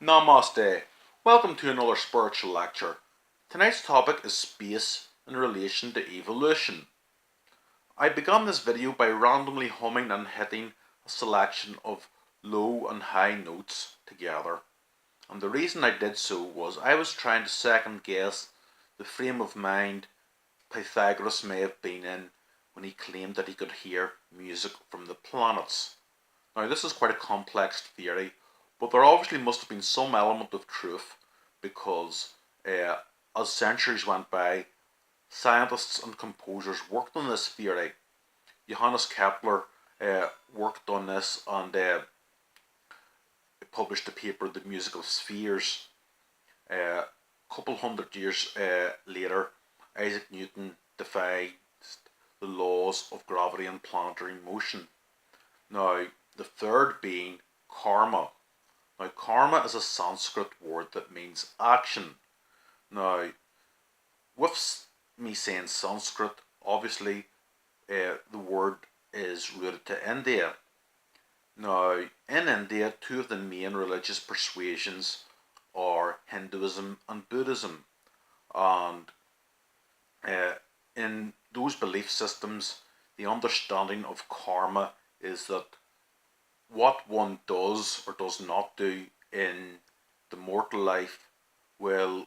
Namaste. Welcome to another spiritual lecture. Tonight's topic is space in relation to evolution. I began this video by randomly humming and hitting a selection of low and high notes together. And the reason I did so was I was trying to second guess the frame of mind Pythagoras may have been in when he claimed that he could hear music from the planets. Now this is quite a complex theory, but there obviously must have been some element of truth because as centuries went by, scientists and composers worked on this theory. Johannes Kepler worked on this and published the paper The Musical Spheres. A couple hundred years later, Isaac Newton devised the laws of gravity and planetary motion. Now, the third being karma. Now, karma is a Sanskrit word that means action. Now, with me saying Sanskrit, obviously the word is rooted to India. Now, in India, two of the main religious persuasions are Hinduism and Buddhism. And in those belief systems, the understanding of karma is that what one does or does not do in the mortal life will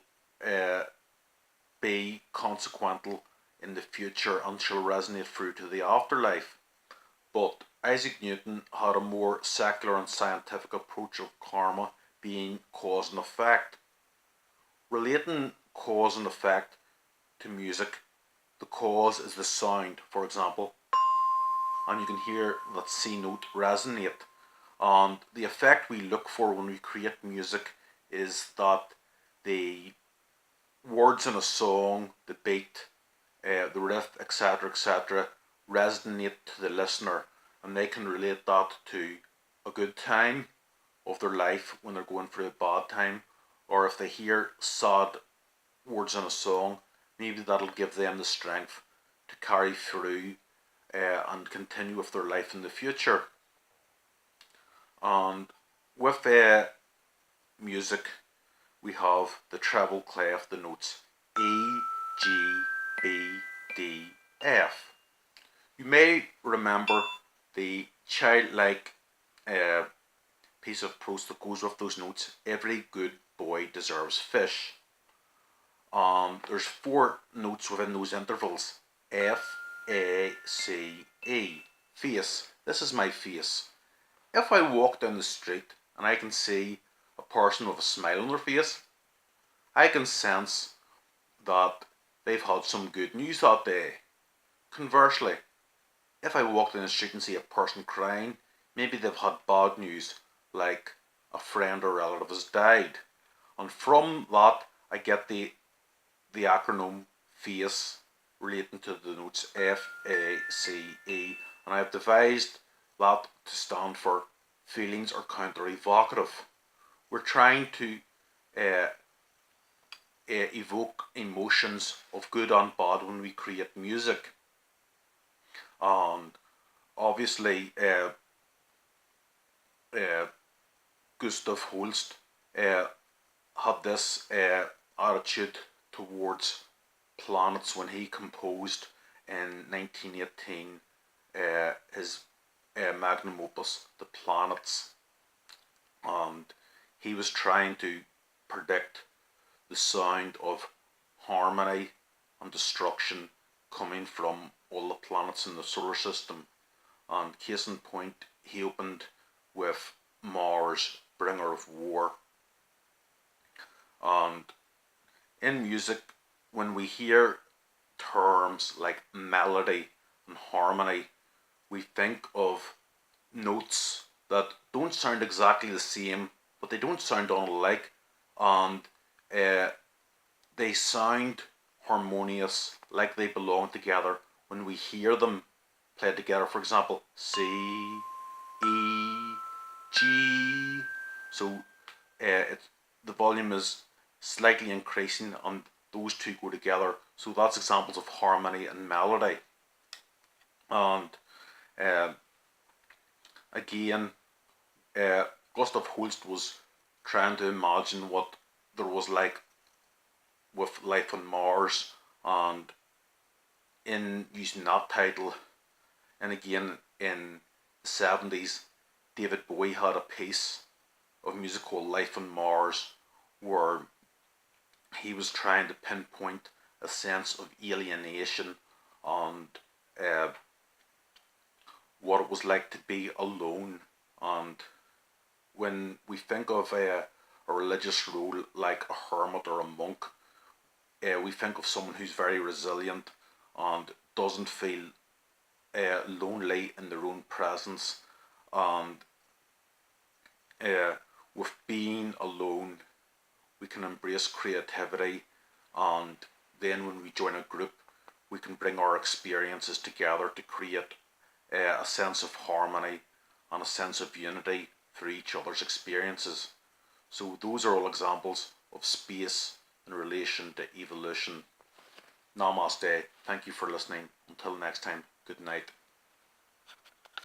be consequential in the future and shall resonate through to the afterlife. But Isaac Newton had a more secular and scientific approach of karma being cause and effect. Relating cause and effect to music, the cause is the sound, for example, and you can hear that C note resonate. And the effect we look for when we create music is that the words in a song, the beat, the riff, etc., resonate to the listener, and they can relate that to a good time of their life when they're going through a bad time, or if they hear sad words in a song, maybe that'll give them the strength to carry through and continue with their life in the future. And with music, we have the treble clef, the notes E, G, B, D, F. You may remember the childlike piece of prose that goes with those notes: every good boy deserves fish. There's four notes within those intervals: F, A, C, E. Face. This is my face. If I walk down the street and I can see a person with a smile on their face, I can sense that they've had some good news that day. Conversely, if I walk down the street and see a person crying, maybe they've had bad news, like a friend or relative has died. And from that, I get the acronym FACE relating to the notes F, A, C, E, and I have devised that to stand for feelings are counter-evocative. We're trying to evoke emotions of good and bad when we create music. And obviously Gustav Holst had this attitude towards planets when he composed in 1918 his magnum opus, The Planets. And he was trying to predict the sound of harmony and destruction coming from all the planets in the solar system. And case in point, he opened with Mars, bringer of war. And in music, when we hear terms like melody and harmony, we think of notes that don't sound exactly the same, but they don't sound unlike, and they sound harmonious, like they belong together when we hear them played together. For example, C, E, G. So the volume is slightly increasing and those two go together. So that's examples of harmony and melody. And again, Gustav Holst was trying to imagine what there was like with life on Mars, and in using that title, and again in the 70s, David Bowie had a piece of music called Life on Mars, where he was trying to pinpoint a sense of alienation and uh, what it was like to be alone. And when we think of a religious role like a hermit or a monk, we think of someone who's very resilient and doesn't feel lonely in their own presence. And uh, with being alone, we can embrace creativity, and then when we join a group, we can bring our experiences together to create a sense of harmony and a sense of unity through each other's experiences. So those are all examples of space in relation to evolution. Namaste. Thank you for listening. Until next time, good night.